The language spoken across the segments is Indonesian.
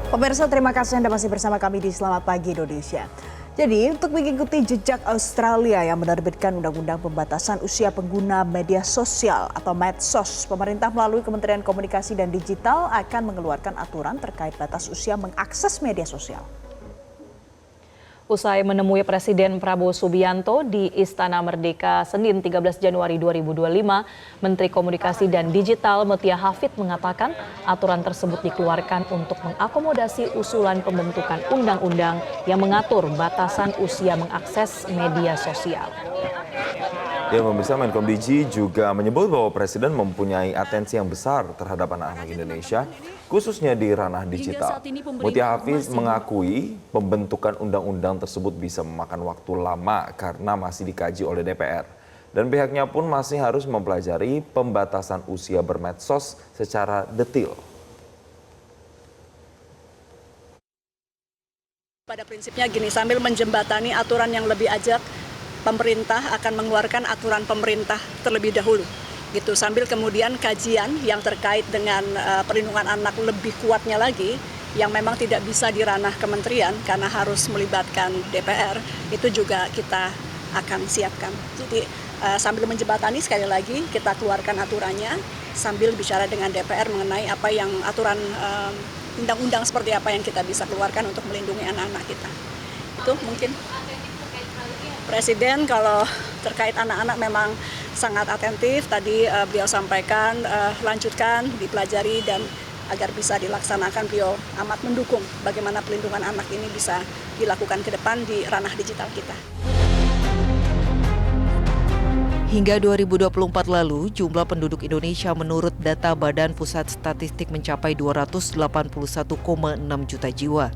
Pemirsa, terima kasih Anda masih bersama kami di Selamat Pagi Indonesia. Jadi, untuk mengikuti jejak Australia yang menerbitkan Undang-Undang Pembatasan Usia Pengguna Media Sosial atau Medsos, pemerintah melalui Kementerian Komunikasi dan Digital akan mengeluarkan aturan terkait batas usia mengakses media sosial. Usai menemui Presiden Prabowo Subianto di Istana Merdeka Senin 13 Januari 2025, Menteri Komunikasi dan Digital Mutia Hafid mengatakan aturan tersebut dikeluarkan untuk mengakomodasi usulan pembentukan undang-undang yang mengatur batasan usia mengakses media sosial. Ya, pemirsa, Menkom Digi juga menyebut bahwa Presiden mempunyai atensi yang besar terhadap anak-anak Indonesia, khususnya di ranah digital. Mutia Hafiz mengakui pembentukan undang-undang tersebut bisa memakan waktu lama karena masih dikaji oleh DPR. Dan pihaknya pun masih harus mempelajari pembatasan usia bermedsos secara detail. Pada prinsipnya gini, sambil menjembatani aturan yang lebih ajak, pemerintah akan mengeluarkan aturan pemerintah terlebih dahulu, gitu. Sambil kemudian kajian yang terkait dengan perlindungan anak lebih kuatnya lagi, yang memang tidak bisa di ranah kementerian karena harus melibatkan DPR, itu juga kita akan siapkan. Jadi sambil menjembatani, sekali lagi kita keluarkan aturannya, sambil bicara dengan DPR mengenai apa yang aturan undang-undang seperti apa yang kita bisa keluarkan untuk melindungi anak-anak kita. Itu mungkin. Presiden kalau terkait anak-anak memang sangat atentif. Tadi beliau sampaikan, lanjutkan, dipelajari, dan agar bisa dilaksanakan, beliau amat mendukung bagaimana pelindungan anak ini bisa dilakukan ke depan di ranah digital kita. Hingga 2024 lalu, jumlah penduduk Indonesia menurut data Badan Pusat Statistik mencapai 281,6 juta jiwa.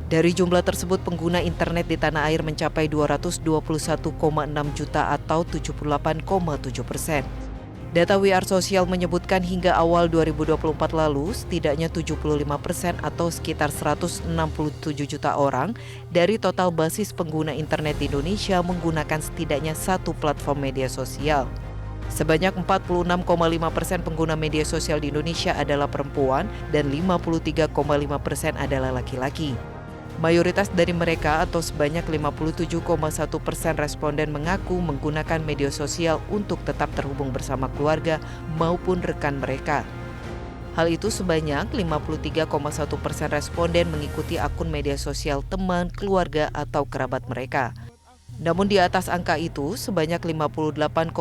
Dari jumlah tersebut, pengguna internet di tanah air mencapai 221,6 juta atau 78,7%. Data We Are Social menyebutkan hingga awal 2024 lalu, setidaknya 75% atau sekitar 167 juta orang dari total basis pengguna internet di Indonesia menggunakan setidaknya satu platform media sosial. Sebanyak 46,5% pengguna media sosial di Indonesia adalah perempuan dan 53,5% adalah laki-laki. Mayoritas dari mereka atau sebanyak 57,1% responden mengaku menggunakan media sosial untuk tetap terhubung bersama keluarga maupun rekan mereka. Hal itu sebanyak 53,1% responden mengikuti akun media sosial teman, keluarga, atau kerabat mereka. Namun di atas angka itu, sebanyak 58,9%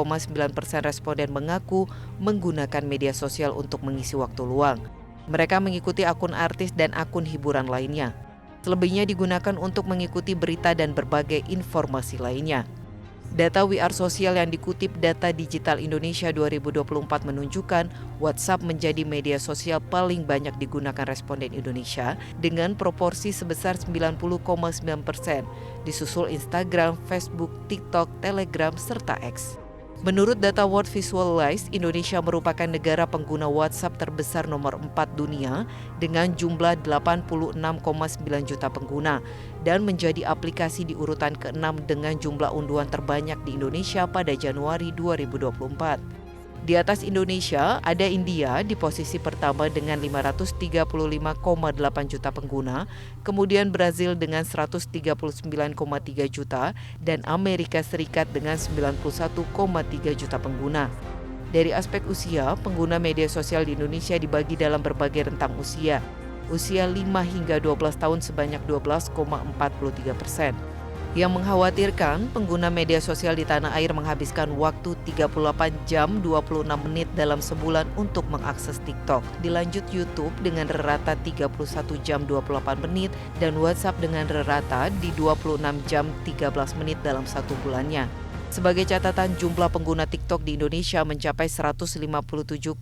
responden mengaku menggunakan media sosial untuk mengisi waktu luang. Mereka mengikuti akun artis dan akun hiburan lainnya. Selebihnya digunakan untuk mengikuti berita dan berbagai informasi lainnya. Data We Are Social yang dikutip Data Digital Indonesia 2024 menunjukkan WhatsApp menjadi media sosial paling banyak digunakan responden Indonesia dengan proporsi sebesar 90,9%, disusul Instagram, Facebook, TikTok, Telegram, serta X. Menurut data World Visualize, Indonesia merupakan negara pengguna WhatsApp terbesar nomor 4 dunia dengan jumlah 86,9 juta pengguna dan menjadi aplikasi di urutan ke-6 dengan jumlah unduhan terbanyak di Indonesia pada Januari 2024. Di atas Indonesia, ada India di posisi pertama dengan 535,8 juta pengguna, kemudian Brazil dengan 139,3 juta, dan Amerika Serikat dengan 91,3 juta pengguna. Dari aspek usia, pengguna media sosial di Indonesia dibagi dalam berbagai rentang usia. Usia 5 hingga 12 tahun sebanyak 12,43%. Yang mengkhawatirkan, pengguna media sosial di tanah air menghabiskan waktu 38 jam 26 menit dalam sebulan untuk mengakses TikTok. Dilanjut YouTube dengan rata 31 jam 28 menit dan WhatsApp dengan rata di 26 jam 13 menit dalam satu bulannya. Sebagai catatan, jumlah pengguna TikTok di Indonesia mencapai 157,6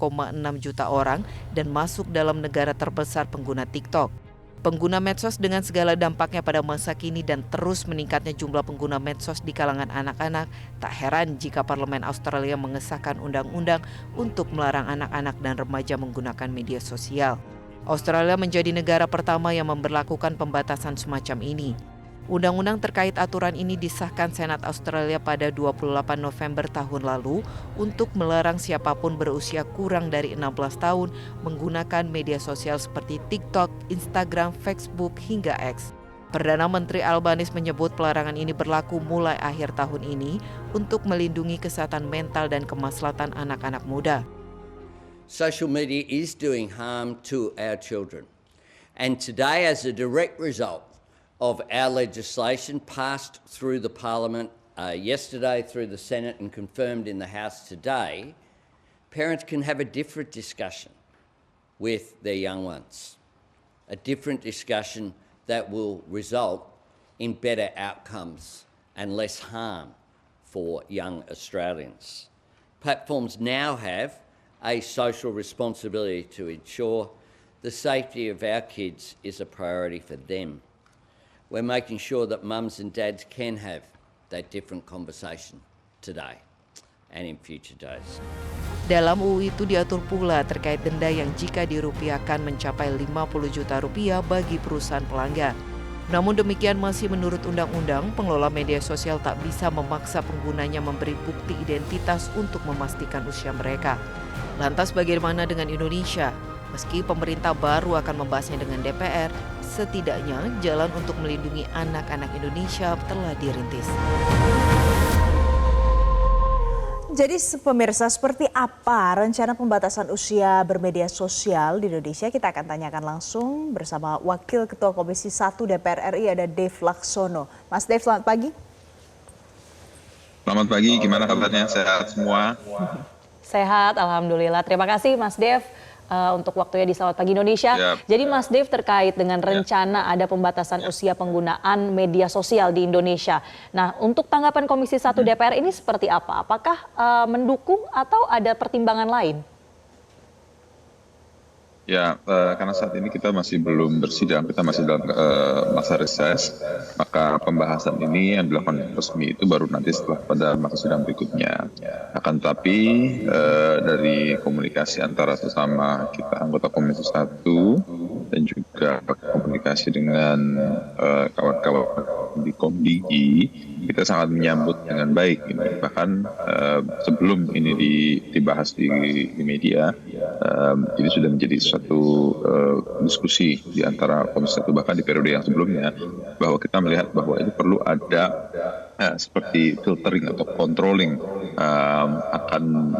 juta orang dan masuk dalam negara terbesar pengguna TikTok. Pengguna medsos dengan segala dampaknya pada masa kini dan terus meningkatnya jumlah pengguna medsos di kalangan anak-anak, tak heran jika Parlemen Australia mengesahkan undang-undang untuk melarang anak-anak dan remaja menggunakan media sosial. Australia menjadi negara pertama yang memberlakukan pembatasan semacam ini. Undang-undang terkait aturan ini disahkan Senat Australia pada 28 November tahun lalu untuk melarang siapapun berusia kurang dari 16 tahun menggunakan media sosial seperti TikTok, Instagram, Facebook, hingga X. Perdana Menteri Albanese menyebut pelarangan ini berlaku mulai akhir tahun ini untuk melindungi kesehatan mental dan kemaslahatan anak-anak muda. Social media is doing harm to our children. And today, as a direct result of our legislation passed through the Parliament yesterday, through the Senate and confirmed in the House today, parents can have a different discussion with their young ones, a different discussion that will result in better outcomes and less harm for young Australians. Platforms now have a social responsibility to ensure the safety of our kids is a priority for them. We're making sure that mums and dads can have that different conversation today and in future days. Dalam UU itu diatur pula terkait denda yang jika dirupiahkan mencapai 50 juta rupiah bagi perusahaan pelanggar. Namun demikian masih menurut undang-undang, pengelola media sosial tak bisa memaksa penggunanya memberi bukti identitas untuk memastikan usia mereka. Lantas bagaimana dengan Indonesia? Meski pemerintah baru akan membahasnya dengan DPR, setidaknya jalan untuk melindungi anak-anak Indonesia telah dirintis. Jadi pemirsa, seperti apa rencana pembatasan usia bermedia sosial di Indonesia? Kita akan tanyakan langsung bersama Wakil Ketua Komisi 1 DPR RI, ada Dev Laksono. Mas Dev, selamat pagi. Selamat pagi, gimana kabarnya? Sehat semua? Sehat, Alhamdulillah. Terima kasih Mas Dev untuk waktunya di Selamat Pagi Indonesia. Yep. Jadi Mas Dev, terkait dengan rencana ada pembatasan usia penggunaan media sosial di Indonesia. Nah, untuk tanggapan Komisi 1 DPR ini seperti apa? Apakah mendukung atau ada pertimbangan lain? Ya, karena saat ini kita masih belum bersidang, kita masih dalam masa reses, maka pembahasan ini yang dilakukan resmi itu baru nanti setelah pada masa sidang berikutnya. Akan tetapi dari komunikasi antara sesama kita anggota Komisi 1 dan juga komunikasi dengan kawan-kawan di Komdigi, kita sangat menyambut dengan baik ini. Bahkan sebelum ini dibahas di media, ini sudah menjadi suatu diskusi di antara Komisi 1 bahkan di periode yang sebelumnya, bahwa kita melihat bahwa ini perlu ada seperti filtering atau controlling akan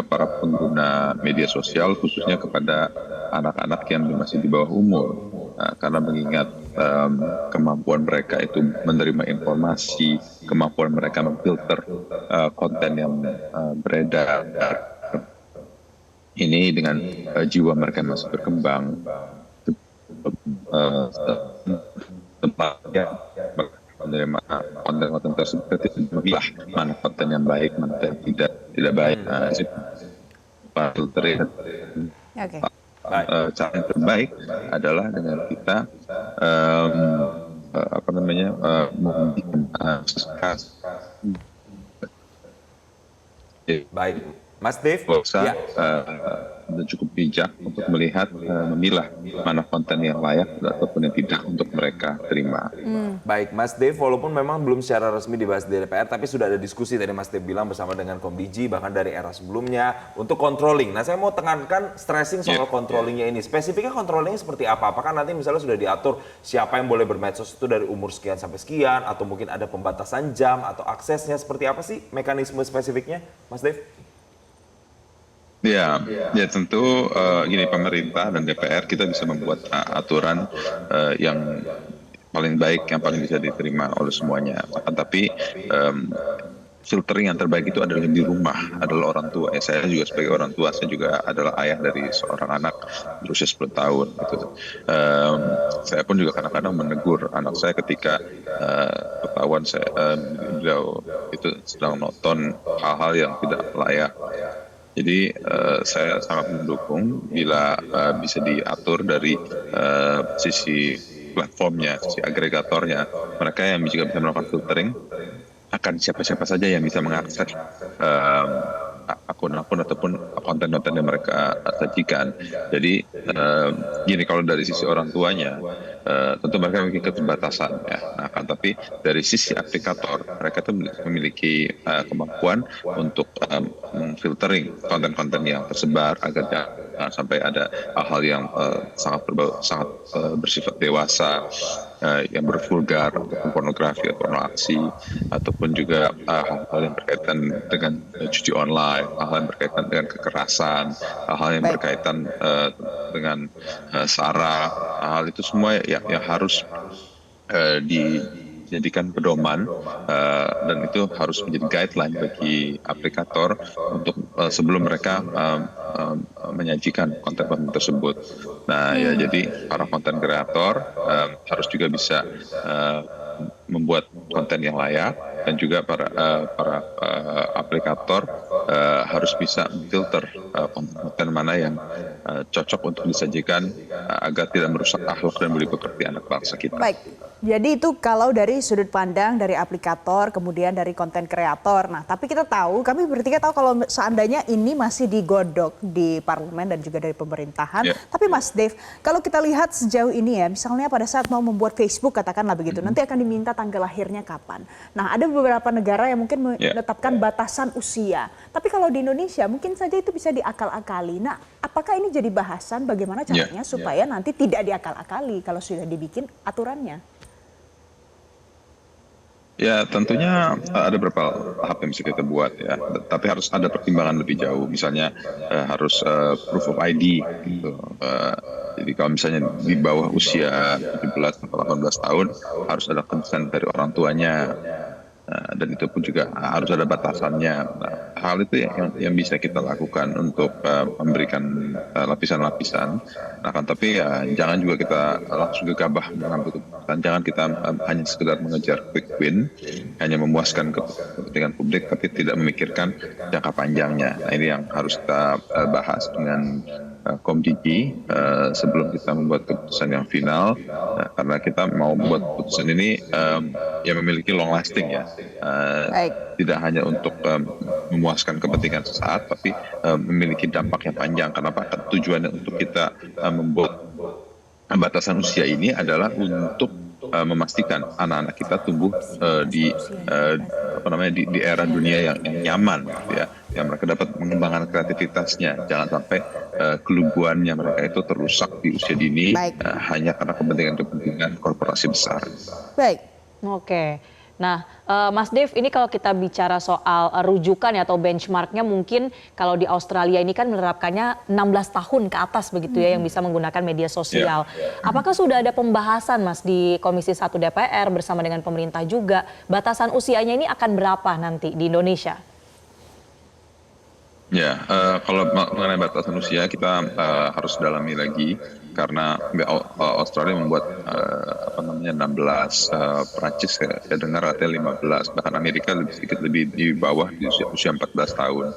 para pengguna media sosial, khususnya kepada anak-anak yang masih di bawah umur, karena mengingat kemampuan mereka itu menerima informasi, kemampuan mereka memfilter konten yang beredar. Ini dengan jiwa mereka masih berkembang, tempatnya menerima konten-konten tersebut, memilah mana konten yang baik, mana yang tidak baik. Cara yang terbaik adalah dengan kita Baik, Mas Dev. Ya. Cukup bijak untuk melihat, memilah mana konten yang layak ataupun yang tidak untuk mereka terima. Baik, Mas Dev, walaupun memang belum secara resmi dibahas di DPR, tapi sudah ada diskusi tadi Mas Dev bilang bersama dengan Komdigi, bahkan dari era sebelumnya untuk controlling. Nah, saya mau tekankan stressing soal controllingnya ini. Spesifiknya controllingnya seperti apa? Apakah nanti misalnya sudah diatur siapa yang boleh bermedsos itu dari umur sekian sampai sekian, atau mungkin ada pembatasan jam atau aksesnya, seperti apa sih mekanisme spesifiknya, Mas Dev? Ya tentu gini, pemerintah dan DPR kita bisa membuat aturan yang paling baik, yang paling bisa diterima oleh semuanya. Tapi filtering yang terbaik itu adalah di rumah, adalah orang tua. Saya juga sebagai orang tua, saya juga adalah ayah dari seorang anak berusia 10 tahun. Gitu. Saya pun juga kadang-kadang menegur anak saya ketika ketahuan beliau itu sedang nonton hal-hal yang tidak layak. Jadi saya sangat mendukung bila bisa diatur dari sisi platformnya, sisi agregatornya. Mereka yang juga bisa melakukan filtering, akan siapa-siapa saja yang bisa mengakses akun-akun ataupun konten-konten yang mereka sajikan. Jadi gini, kalau dari sisi orang tuanya tentu mereka memiliki keterbatasan ya. Nah, kan tapi dari sisi aplikator mereka tuh memiliki kemampuan untuk filtering konten-konten yang tersebar agar jangan sampai ada hal-hal yang sangat bersifat dewasa, yang bervulgar, ataupun pornografi atau pornoaksi, ataupun juga hal-hal yang berkaitan dengan judi online, hal-hal yang berkaitan dengan kekerasan, hal-hal yang berkaitan dengan sara, hal itu semua yang harus dijadikan pedoman, dan itu harus menjadi guideline bagi aplikator untuk sebelum mereka menyajikan konten-konten tersebut. Nah, ya jadi para konten kreator harus juga bisa membuat konten yang layak, dan juga para aplikator harus bisa filter konten mana yang cocok untuk disajikan agar tidak merusak akhlak dan budi pekerti anak bangsa kita. Baik, jadi itu kalau dari sudut pandang dari aplikator, kemudian dari konten kreator. Nah, tapi kita tahu, kami bertiga tahu kalau seandainya ini masih digodok di parlemen dan juga dari pemerintahan. Yeah. Tapi Mas Dave, kalau kita lihat sejauh ini ya, misalnya pada saat mau membuat Facebook katakanlah begitu, nanti akan diminta tanggal lahirnya kapan. Nah, ada beberapa negara yang mungkin menetapkan batasan usia. Tapi kalau di Indonesia mungkin saja itu bisa diakal-akali. Nah, apakah ini jadi bahasan bagaimana caranya supaya nanti tidak diakal-akali kalau sudah dibikin aturannya? Ya, tentunya ada beberapa tahap yang bisa kita buat ya, tapi harus ada pertimbangan lebih jauh. Misalnya harus proof of ID gitu. Jadi kalau misalnya di bawah usia 17 atau 18 tahun harus ada consent dari orang tuanya. Dan itu pun juga harus ada batasannya. Nah, hal itu yang bisa kita lakukan untuk memberikan lapisan-lapisan. Nah, kan tapi ya jangan juga kita langsung gegabah mengambil keputusan. Jangan kita hanya sekedar mengejar quick win, hanya memuaskan kepentingan publik, tapi tidak memikirkan jangka panjangnya. Nah, ini yang harus kita bahas dengan Komdigi sebelum kita membuat keputusan yang final, karena kita mau membuat keputusan ini yang memiliki long lasting ya, tidak hanya untuk memuaskan kepentingan sesaat, tapi memiliki dampak yang panjang. Kenapa? Tujuannya untuk kita membuat batasan usia ini adalah untuk memastikan anak-anak kita tumbuh di era dunia yang nyaman, gitu ya, yang mereka dapat mengembangkan kreativitasnya. Jangan sampai keluguannya mereka itu terusak di usia dini hanya karena kepentingan korporasi besar. Baik. Oke. Nah, Mas Dev, ini kalau kita bicara soal rujukan atau benchmarknya, mungkin kalau di Australia ini kan menerapkannya 16 tahun ke atas begitu ya yang bisa menggunakan media sosial. Apakah sudah ada pembahasan Mas di Komisi 1 DPR bersama dengan pemerintah juga, batasan usianya ini akan berapa nanti di Indonesia? Ya, kalau mengenai batasan usia kita harus dalami lagi, karena Australia membuat 16, Perancis saya dengar katanya 15, bahkan Amerika sedikit lebih di bawah di usia 14 tahun.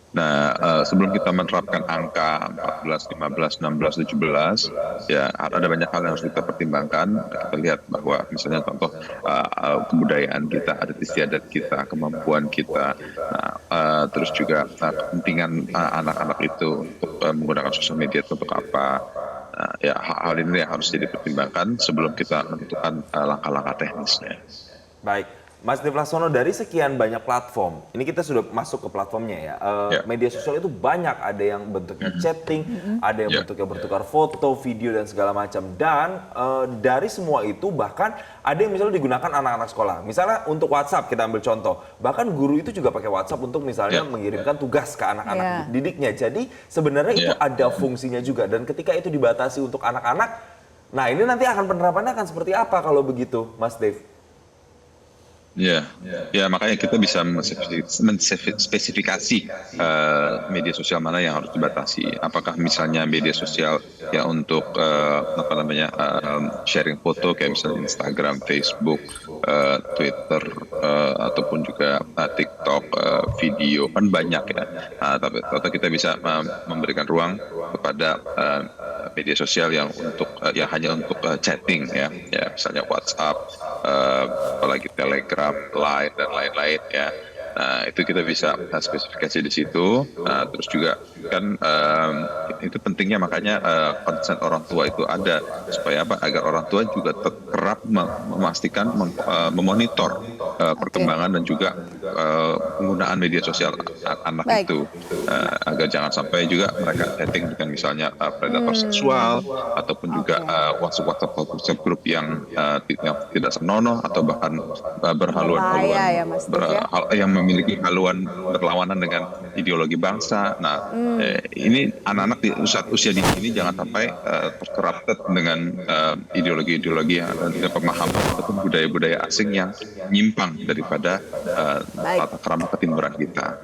Nah, sebelum kita menerapkan angka 14, 15, 16, 17, ya ada banyak hal yang harus kita pertimbangkan. Kita lihat bahwa misalnya contoh kebudayaan kita, adat istiadat kita, kemampuan kita, terus juga kepentingan anak-anak itu untuk menggunakan sosial media itu untuk apa. Ya hal ini yang harus jadi pertimbangkan sebelum kita menentukan langkah-langkah teknisnya. Baik. Mas Dev Laksono, dari sekian banyak platform, ini kita sudah masuk ke platformnya ya. Media sosial itu banyak, ada yang bentuknya chatting, ada yang bentuknya bertukar foto, video dan segala macam. Dan dari semua itu bahkan ada yang misalnya digunakan anak-anak sekolah. Misalnya untuk WhatsApp kita ambil contoh, bahkan guru itu juga pakai WhatsApp untuk misalnya mengirimkan tugas ke anak-anak didiknya. Jadi sebenarnya itu ada fungsinya juga. Dan ketika itu dibatasi untuk anak-anak, nah ini nanti akan penerapannya akan seperti apa kalau begitu, Mas Dev? Ya, makanya kita bisa menspesifikasi media sosial mana yang harus dibatasi. Apakah misalnya media sosial yang untuk sharing foto kayak misalnya Instagram, Facebook, Twitter, ataupun juga TikTok, video kan banyak ya. Tapi atau kita bisa memberikan ruang kepada media sosial yang hanya untuk chatting ya, misalnya WhatsApp, apalagi Telegram, Line dan lain-lain ya. Nah, itu kita bisa spesifikasi di situ. Terus juga kan itu pentingnya makanya konsen orang tua itu ada supaya apa? Agar orang tua juga kerap memastikan memonitor perkembangan dan juga penggunaan media sosial anak itu agar jangan sampai juga mereka chatting dengan misalnya predator seksual ataupun juga WhatsApp grup yang tidak senonoh atau bahkan berhaluan-haluan ya, Mas Dev, ya? yang memiliki haluan berlawanan dengan ideologi bangsa. Nah, ini anak-anak di usia dini ini jangan sampai terkeraptet dengan ideologi-ideologi dan pemahaman ataupun budaya-budaya asing yang nyimpang daripada tata krama ketimuran kita.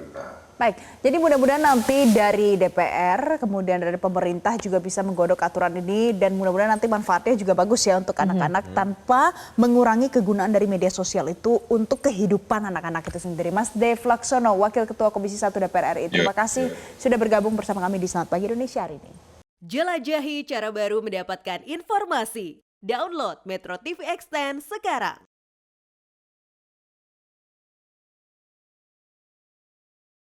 Baik, jadi mudah-mudahan nanti dari DPR, kemudian dari pemerintah juga bisa menggodok aturan ini dan mudah-mudahan nanti manfaatnya juga bagus ya untuk anak-anak tanpa mengurangi kegunaan dari media sosial itu untuk kehidupan anak-anak itu sendiri. Mas Dev Laksono, Wakil Ketua Komisi 1 DPR RI, terima kasih sudah bergabung bersama kami di Selamat Pagi Indonesia hari ini. Jelajahi cara baru mendapatkan informasi. Download Metro TV Extend sekarang.